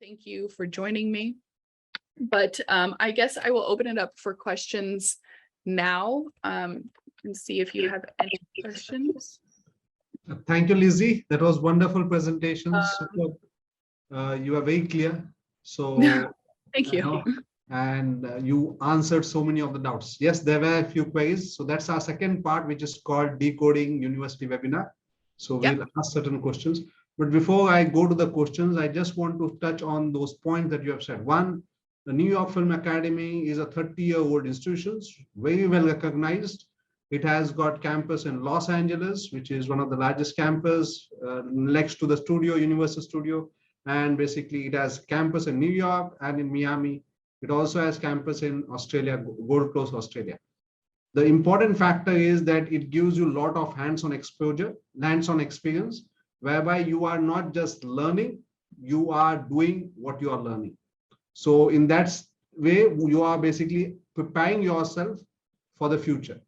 Thank you for joining me. But I guess I will open it up for questions now and see if you have any questions. Thank you, Lizzie. That was wonderful presentation. Super. You are very clear. So Thank you. And you answered so many of the doubts. Yes, there were a few queries. So that's our second part, which is called Decoding University Webinar. So we'll ask certain questions. But before I go to the questions, I just want to touch on those points that you have said. One, the New York Film Academy is a 30-year-old institution, very well recognized. It has got campus in Los Angeles, which is one of the largest campus next to the studio, Universal Studio. And basically it has campus in New York and in Miami. It also has campus in Australia, Gold Coast, Australia. The important factor is that it gives you a lot of hands-on exposure, hands-on experience, whereby you are not just learning, you are doing what you are learning. So in that way, you are basically preparing yourself for the future.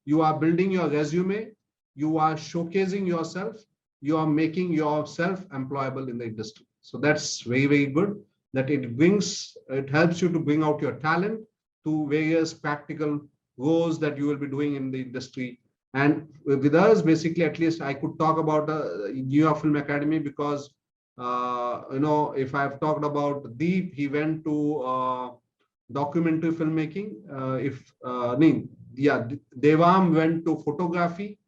You are building your resume, you are showcasing yourself, you are making yourself employable in the industry. So that's very, very good that it helps you to bring out your talent to various practical roles that you will be doing in the industry. And with us, basically, at least I could talk about the New York Film Academy because, if I've talked about Deep, he went to documentary filmmaking. Devam went to photography.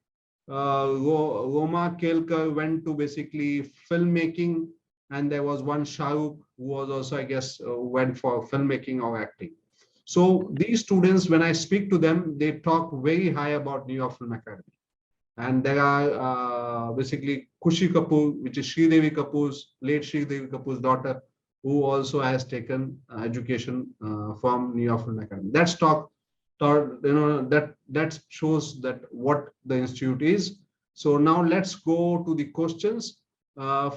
Roma Kelkar went to basically filmmaking. And there was one Shahrukh who was also, I guess, went for filmmaking or acting. So these students, when I speak to them, they talk very high about New York Film Academy. And there are basically Khushi Kapoor, which is Sridevi Kapoor's, late Sridevi Kapoor's daughter, who also has taken education from New York Film Academy. That's that shows that what the institute is. So now let's go to the questions.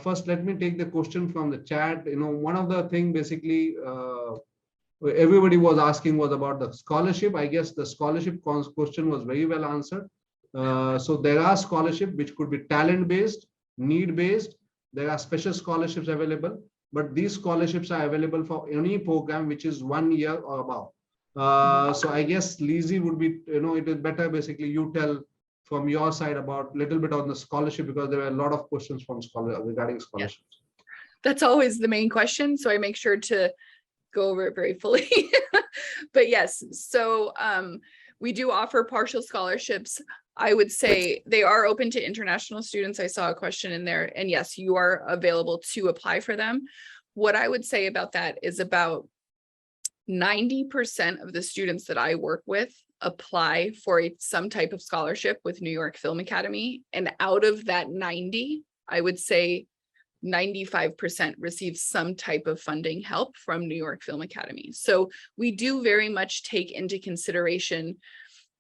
First, let me take the question from the chat. One of the things basically everybody was asking was about the scholarship. I guess the scholarship question was very well answered. So there are scholarships which could be talent-based, need-based. There are special scholarships available, but these scholarships are available for any program which is 1 year or above. So I guess Lizzie would be, it is better basically you tell from your side about a little bit on the scholarship because there were a lot of questions from regarding scholarships. Yes. That's always the main question. So I make sure to go over it very fully. But yes, so we do offer partial scholarships. I would say they are open to international students. I saw a question in there, and yes, you are available to apply for them. What I would say about that is about 90% of the students that I work with apply for some type of scholarship with New York Film Academy. And out of that 90, I would say 95% receive some type of funding help from New York Film Academy. So we do very much take into consideration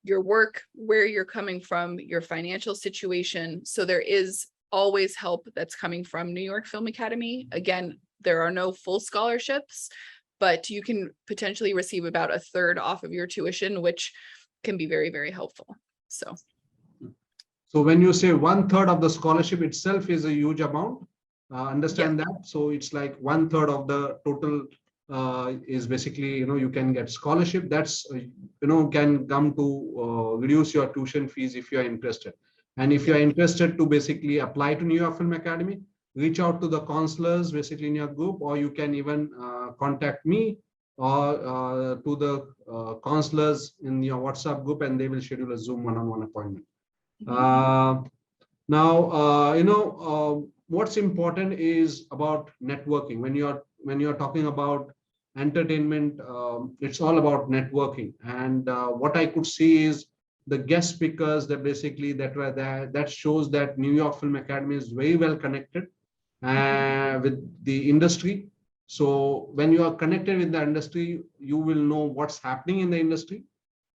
your work, where you're coming from, your financial situation. So there is always help that's coming from New York Film Academy. Again, there are no full scholarships, but you can potentially receive about 1/3 off of your tuition, which can be very, very helpful. So when you say 1/3 of the scholarship itself is a huge amount, understand that. So it's like 1/3 of the total is basically, you can get scholarship. That's, can come to reduce your tuition fees if you are interested. And if you are interested to basically apply to New York Film Academy, reach out to the counselors basically in your group, or you can even contact me or to the counselors in your WhatsApp group, and they will schedule a Zoom one-on-one appointment. What's important is about networking. When you're talking about entertainment, it's all about networking. And what I could see is the guest speakers that basically that were there, that shows that New York Film Academy is very well connected with the industry. So when you are connected with the industry, you will know what's happening in the industry.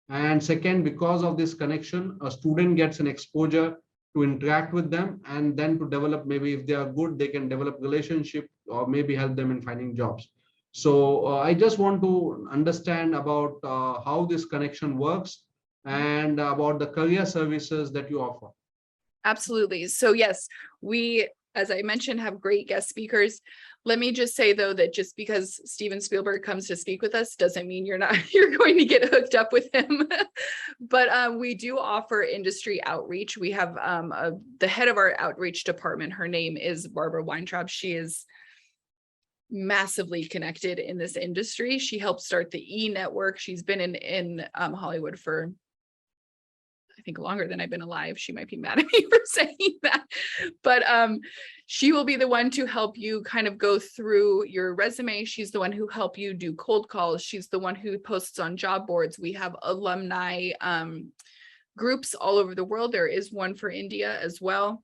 And second, because of this connection, a student gets an exposure to interact with them, and then to develop, maybe if they are good, they can develop relationship or maybe help them in finding jobs. So I just want to understand about how this connection works and about the career services that you offer. Absolutely. So yes, we as I mentioned, have great guest speakers. Let me just say, though, that just because Steven Spielberg comes to speak with us doesn't mean you're going to get hooked up with him. But we do offer industry outreach. We have the head of our outreach department. Her name is Barbara Weintraub. She is massively connected in this industry. She helped start the E Network. She's been in Hollywood for, I think, longer than I've been alive. She might be mad at me for saying that, but she will be the one to help you kind of go through your resume. She's the one who help you do cold calls. She's the one who posts on job boards. We have alumni groups all over the world. There is one for India as well.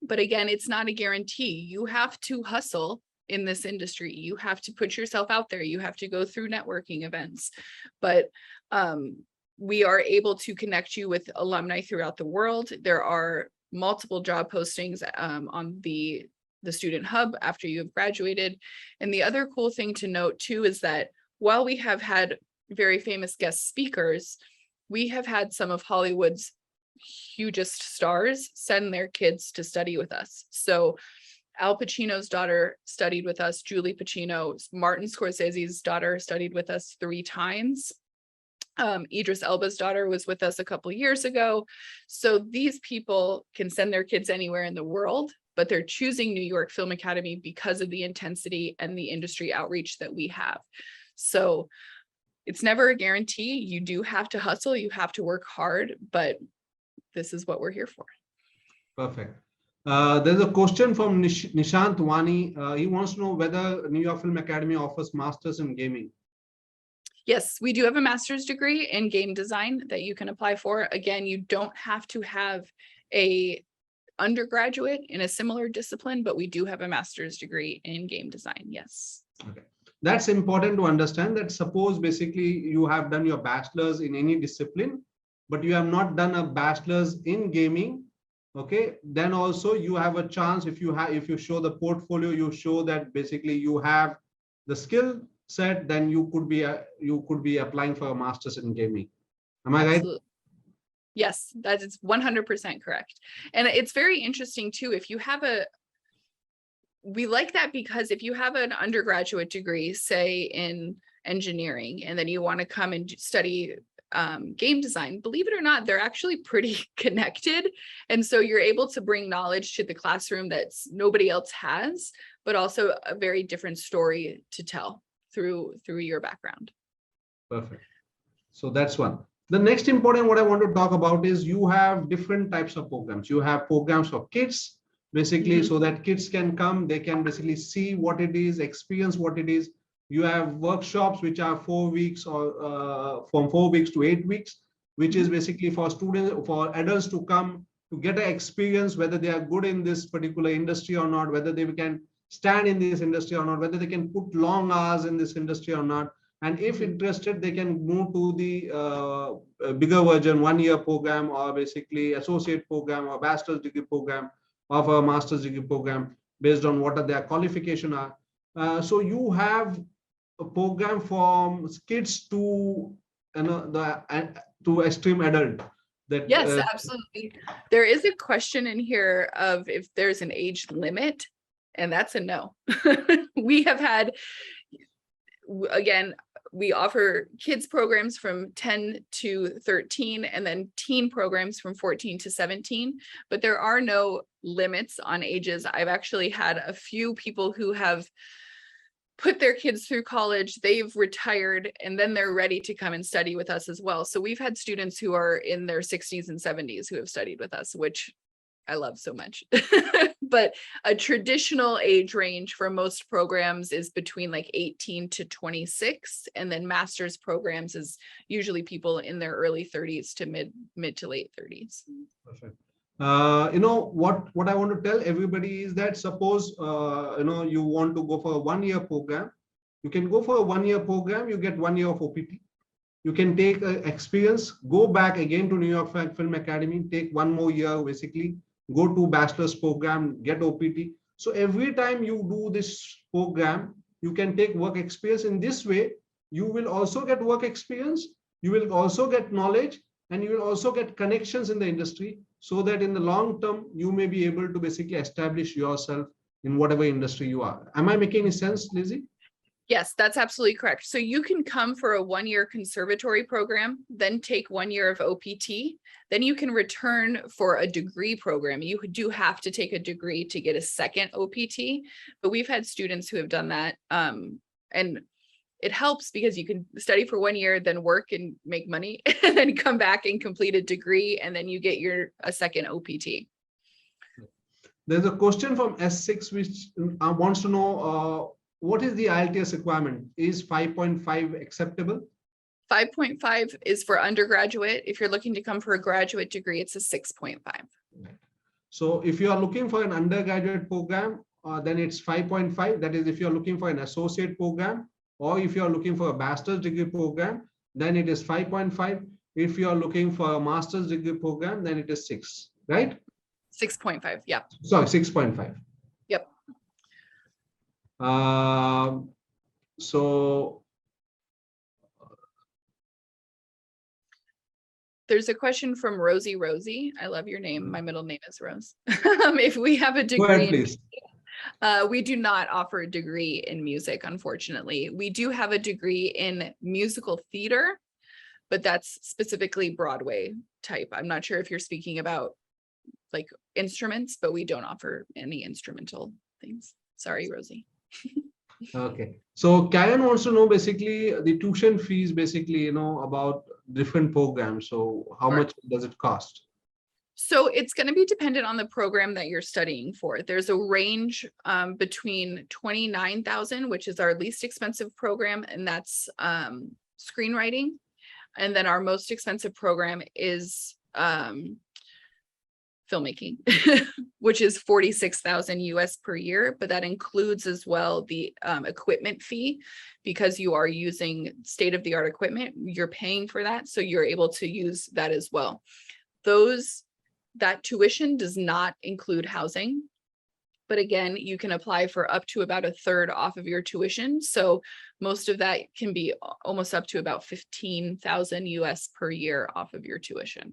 But again, it's not a guarantee. You have to hustle in this industry. You have to put yourself out there. You have to go through networking events. But we are able to connect you with alumni throughout the world. There are multiple job postings on the Student Hub after you have graduated. And the other cool thing to note too is that while we have had very famous guest speakers, we have had some of Hollywood's hugest stars send their kids to study with us. So Al Pacino's daughter studied with us, Julie Pacino. Martin Scorsese's daughter studied with us 3 times. Idris Elba's daughter was with us a couple years ago. So these people can send their kids anywhere in the world, but they're choosing New York Film Academy because of the intensity and the industry outreach that we have. So it's never a guarantee. You do have to hustle, you have to work hard, but this is what we're here for. Perfect. There's a question from Nishant Wani. He wants to know whether New York Film Academy offers masters in gaming. Yes, we do have a master's degree in game design that you can apply for. Again, you don't have to have a undergraduate in a similar discipline, but we do have a master's degree in game design. Yes. Okay. That's important to understand, that suppose basically you have done your bachelor's in any discipline, but you have not done a bachelor's in gaming. Okay, then also you have a chance, if you show the portfolio, you show that basically you have the skill set, then you could be applying for a master's in gaming. Am I right? Yes, that is 100% correct. And it's very interesting too, if you have we like that because if you have an undergraduate degree, say in engineering, and then you want to come and study game design, believe it or not, they're actually pretty connected. And so you're able to bring knowledge to the classroom that nobody else has, but also a very different story to tell through your background. Perfect. So that's one. The next important what I want to talk about is you have different types of programs. You have programs for kids, basically, so that kids can come, they can basically see what it is, experience what it is. You have workshops which are 4 weeks or from 4 weeks to 8 weeks, which is basically for students, for adults to come to get an experience, whether they are good in this particular industry or not, whether they can stand in this industry or not, whether they can put long hours in this industry or not. And if interested, they can move to the bigger version, 1-year program, or basically associate program or bachelor's degree program of a master's degree program based on what their qualification are. So you have a program from kids to to extreme adult. That, yes, absolutely. There is a question in here of if there's an age limit, and that's a no. We have had, again, we offer kids programs from 10 to 13 and then teen programs from 14 to 17, but there are no limits on ages. I've actually had a few people who have put their kids through college, they've retired, and then they're ready to come and study with us as well. So we've had students who are in their 60s and 70s who have studied with us, which I love so much. But a traditional age range for most programs is between like 18 to 26, and then master's programs is usually people in their early 30s to mid to late 30s. Perfect. You know what I want to tell everybody is that suppose you want to go for a 1-year program, you can go for a 1-year program, you get 1 year of OPT, you can take experience, go back again to New York Film Academy, take 1 more year, basically go to bachelor's program, get OPT. So every time you do this program, you can take work experience. In this way, you will also get work experience, you will also get knowledge, and you will also get connections in the industry. so that in the long term, you may be able to basically establish yourself in whatever industry you are. Am I making any sense, Lizzie? Yes, that's absolutely correct. So you can come for a 1-year conservatory program, then take 1 year of OPT, then you can return for a degree program. You do have to take a degree to get a second OPT, but we've had students who have done that. And it helps because you can study for 1 year, then work and make money, and then come back and complete a degree, and then you get a second OPT. There's a question from S6 which wants to know what is the IELTS requirement? Is 5.5 acceptable? 5.5 is for undergraduate. If you're looking to come for a graduate degree, it's a 6.5. So if you are looking for an undergraduate program, then it's 5.5. That is if you're looking for an associate program, or if you're looking for a master's degree program, then it is 5.5. If you're looking for a master's degree program, then it is 6, right? 6.5, yeah. Sorry, 6.5. Yep. So there's a question from Rosie. I love your name. My middle name is Rose. If we have a degree, go ahead, please. We do not offer a degree in music, unfortunately. We do have a degree in musical theater, but that's specifically Broadway type. I'm not sure if you're speaking about like instruments, but we don't offer any instrumental things. Sorry, Rosie. Okay. So Karen wants to know basically the tuition fees, basically, about different programs. So how much does it cost? So it's going to be dependent on the program that you're studying for. There's a range between 29,000, which is our least expensive program, and that's screenwriting. And then our most expensive program is filmmaking, which is 46,000 US per year, but that includes as well the equipment fee, because you are using state-of-the-art equipment, you're paying for that, so you're able to use that as well. That tuition does not include housing, but again, you can apply for up to about 1/3 off of your tuition. So most of that can be almost up to about 15,000 US per year off of your tuition.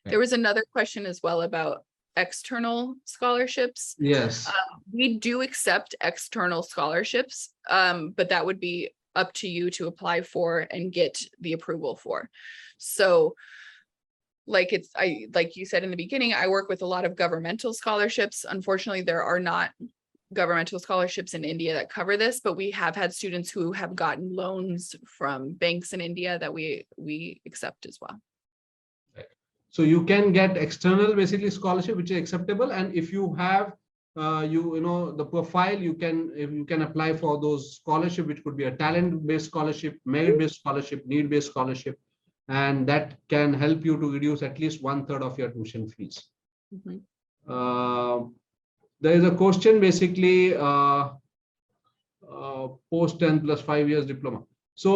There was another question as well about external scholarships. Yes. We do accept external scholarships, but that would be up to you to apply for and get the approval for. So like you said in the beginning, I work with a lot of governmental scholarships. Unfortunately, there are not governmental scholarships in India that cover this, but we have had students who have gotten loans from banks in India that we accept as well. So you can get external basically scholarship, which is acceptable. And if you have the profile, you can apply for those scholarship, which could be a talent-based scholarship, merit-based scholarship, need-based scholarship, and that can help you to reduce at least 1/3 of your tuition fees. Mm-hmm. There is a question basically post 10 plus 5 years diploma. So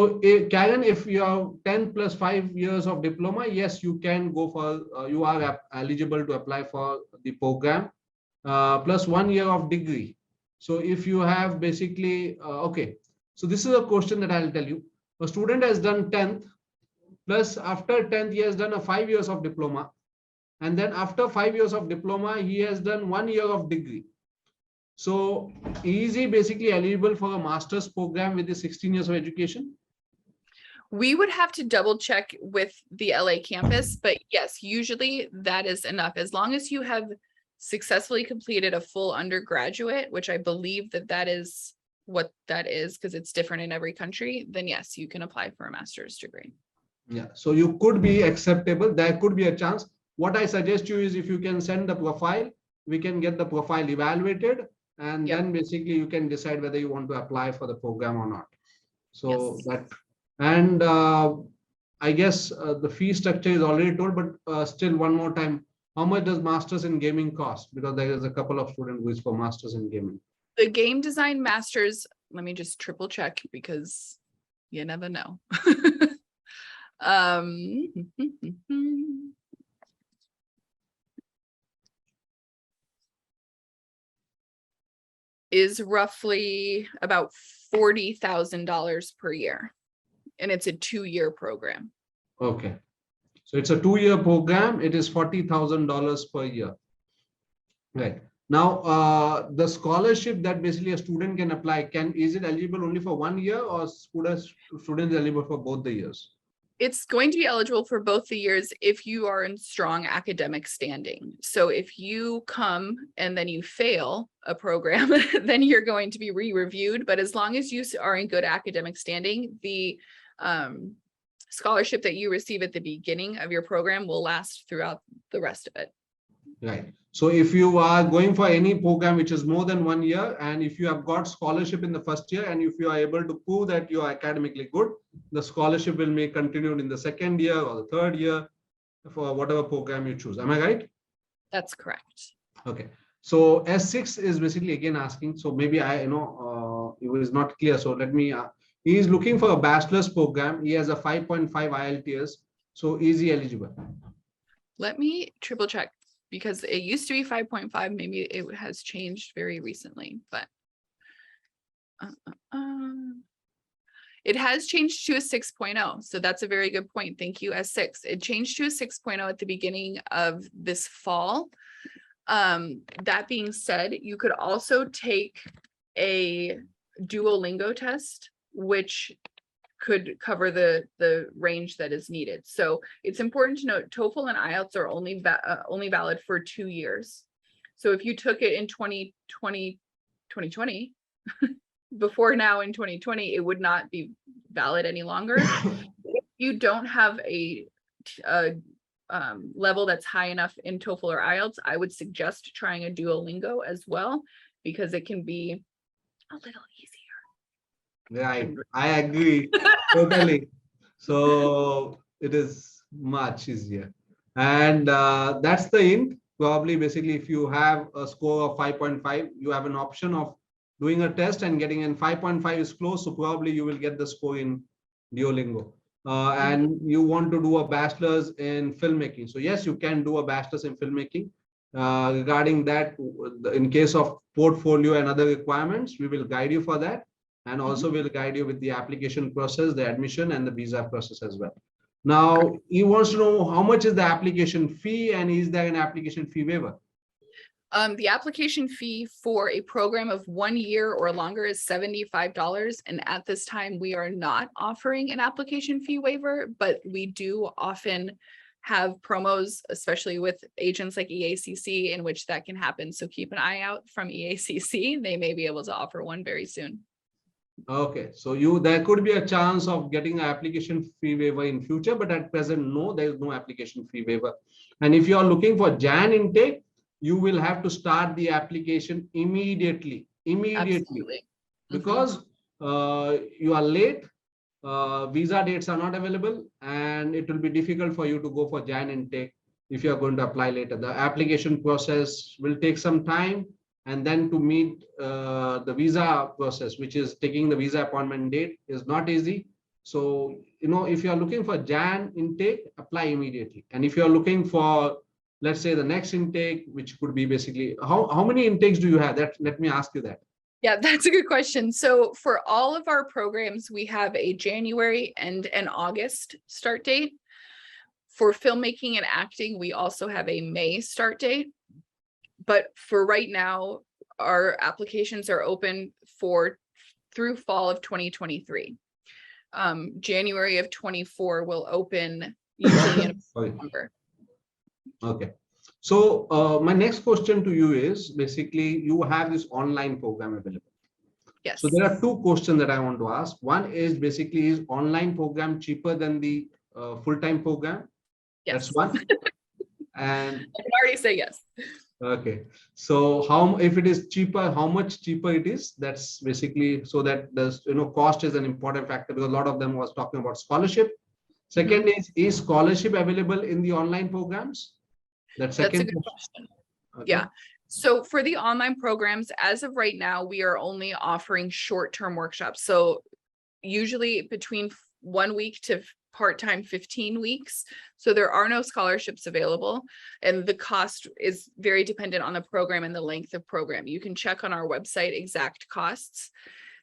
Karen, if you have 10 plus 5 years of diploma, yes, you can go for, you are eligible to apply for the program, plus 1 year of degree. So if you have basically, okay, so this is a question that I'll tell you. A student has done 10th, plus after 10th, he has done a 5 years of diploma. And then after 5 years of diploma, he has done 1 year of degree. So is he basically eligible for a master's program with the 16 years of education? We would have to double check with the LA campus, but yes, usually that is enough. As long as you have successfully completed a full undergraduate, which I believe that is what that is, because it's different in every country, then yes, you can apply for a master's degree. Yeah, so you could be acceptable. There could be a chance. What I suggest you is if you can send the profile, we can get the profile evaluated, and then basically you can decide whether you want to apply for the program or not. So that, and I guess the fee structure is already told, but still one more time, how much does masters in gaming cost? Because there is a couple of students who is for masters in gaming. The game design masters, let me just triple check because you never know. Is roughly about $40,000 per year, and it's a 2-year program. Okay. So it's a 2-year program. It is $40,000 per year. Right. Now, the scholarship that basically a student can apply, is it eligible only for 1 year, or students eligible for both the years? It's going to be eligible for both the years if you are in strong academic standing. So if you come and then you fail a program, then you're going to be re-reviewed. But as long as you are in good academic standing, the scholarship that you receive at the beginning of your program will last throughout the rest of it. Right. So if you are going for any program which is more than 1 year, and if you have got scholarship in the first year, and if you are able to prove that you are academically good, the scholarship will be continued in the second year or the third year for whatever program you choose. Am I right? That's correct. Okay. So S6 is basically again asking, so maybe it was not clear. So let me, he is looking for a bachelor's program. He has a 5.5 IELTS. So is he eligible? Let me triple check, because it used to be 5.5. Maybe it has changed very recently, but it has changed to a 6.0. So that's a very good point. Thank you, S6. It changed to a 6.0 at the beginning of this fall. That being said, you could also take a Duolingo test, which could cover the range that is needed. So it's important to note TOEFL and IELTS are only valid for 2 years. So if you took it in 2020, before now in 2020, it would not be valid any longer. If you don't have a level that's high enough in TOEFL or IELTS, I would suggest trying a Duolingo as well, because it can be a little easier. Right, I agree totally. So it is much easier, and that's the end. Probably, basically, if you have a score of 5.5, you have an option of doing a test and getting in. 5.5 is close, so probably you will get the score in Duolingo. And you want to do a bachelor's in filmmaking. So yes, you can do a bachelor's in filmmaking. Regarding that, in case of portfolio and other requirements, we will guide you for that. And also we'll guide you with the application process, the admission, and the visa process as well. Now, he wants to know how much is the application fee, and is there an application fee waiver? The application fee for a program of 1 year or longer is $75. And at this time, we are not offering an application fee waiver, but we do often have promos, especially with agents like EACC, in which that can happen. So keep an eye out from EACC. They may be able to offer one very soon. Okay, so there could be a chance of getting an application fee waiver in future, but at present, no, there is no application fee waiver. And if you are looking for Jan intake, you will have to start the application immediately. Absolutely. Because you are late, visa dates are not available, and it will be difficult for you to go for Jan intake if you are going to apply later. The application process will take some time. And then to meet the visa process, which is taking the visa appointment date, is not easy. So, if you are looking for Jan intake, apply immediately. And if you are looking for, let's say, the next intake, which could be basically, how many intakes do you have? Let me ask you that. Yeah, that's a good question. So for all of our programs, we have a January and an August start date. For filmmaking and acting, we also have a May start date. But for right now, our applications are open through fall of 2023. January of 24 will open usually in November. Okay. So my next question to you is, basically, you have this online program available. Yes. So there are two questions that I want to ask. One is, basically, is online program cheaper than the full-time program? Yes. That's one. And I can already say yes. Okay, so if it is cheaper, how much cheaper it is? That's basically, so that the cost is an important factor, because a lot of them was talking about scholarship. Second is scholarship available in the online programs? That's a good question. Okay. Yeah. So for the online programs, as of right now, we are only offering short-term workshops. So usually between 1 week to part-time 15 weeks. So there are no scholarships available, and the cost is very dependent on the program and the length of program. You can check on our website exact costs.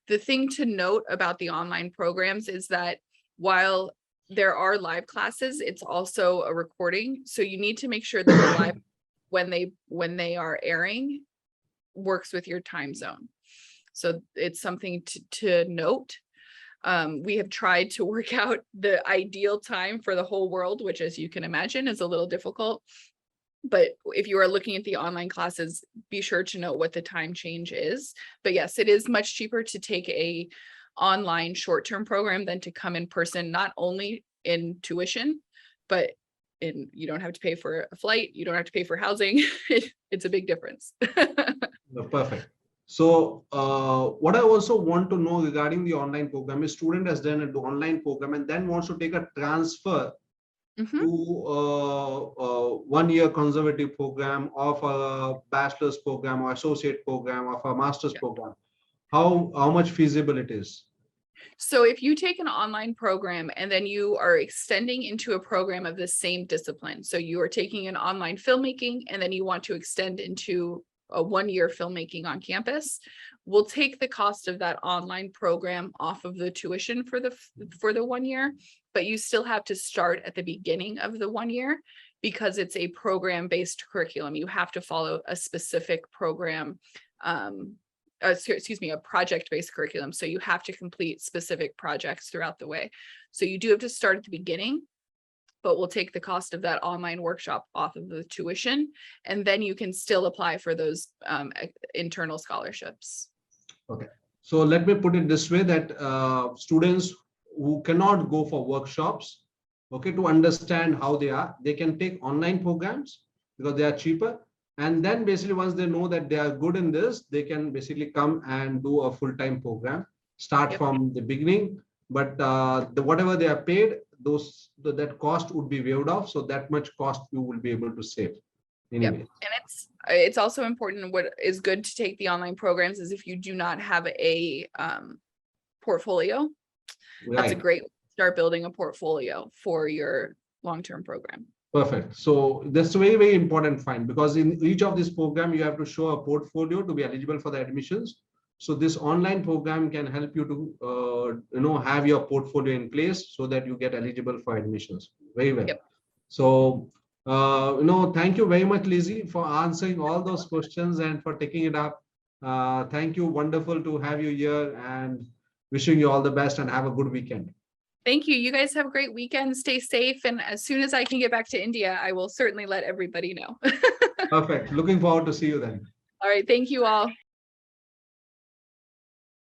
The thing to note about the online programs is that while there are live classes. It's also a recording. So you need to make sure that the live, when they are airing, works with your time zone. So it's something to note. We have tried to work out the ideal time for the whole world, which, as you can imagine, is a little difficult. But if you are looking at the online classes, be sure to know what the time change is. But yes, it is much cheaper to take a online short-term program than to come in person, not only in tuition, but you don't have to pay for a flight, you don't have to pay for housing. It's a big difference. Perfect. So what I also want to know regarding the online program is student has done an online program and then wants to take a transfer to 1 year conservative program of a bachelor's program or associate program of a master's program. How much feasible it is? So if you take an online program and then you are extending into a program of the same discipline, so you are taking an online filmmaking and then you want to extend into a 1 year filmmaking on campus, we'll take the cost of that online program off of the tuition for the 1 year, but you still have to start at the beginning of the 1 year because it's a program-based curriculum. You have to follow a specific program, a project-based curriculum. So you have to complete specific projects throughout the way. So you do have to start at the beginning, but we'll take the cost of that online workshop off of the tuition, and then you can still apply for those internal scholarships. Okay, so let me put it this way, that students who cannot go for workshops, okay, to understand how they can take online programs because they are cheaper. And then basically once they know that they are good in this, they can basically come and do a full-time program, start from the beginning. But whatever they are paid, that cost would be waived off. So that much cost you will be able to save. Anyway. And it's also important, what is good to take the online programs is if you do not have a portfolio, that's a great way to start building a portfolio for your long-term program. Perfect. So that's a very, very important find, because in each of this program, you have to show a portfolio to be eligible for the admissions. So this online program can help you to, have your portfolio in place so that you get eligible for admissions. Very well. So, thank you very much, Lizzie, for answering all those questions and for taking it up. Thank you. Wonderful to have you here, and wishing you all the best and have a good weekend. Thank you. You guys have a great weekend. Stay safe. And as soon as I can get back to India, I will certainly let everybody know. Perfect. Looking forward to see you then. All right. Thank you all.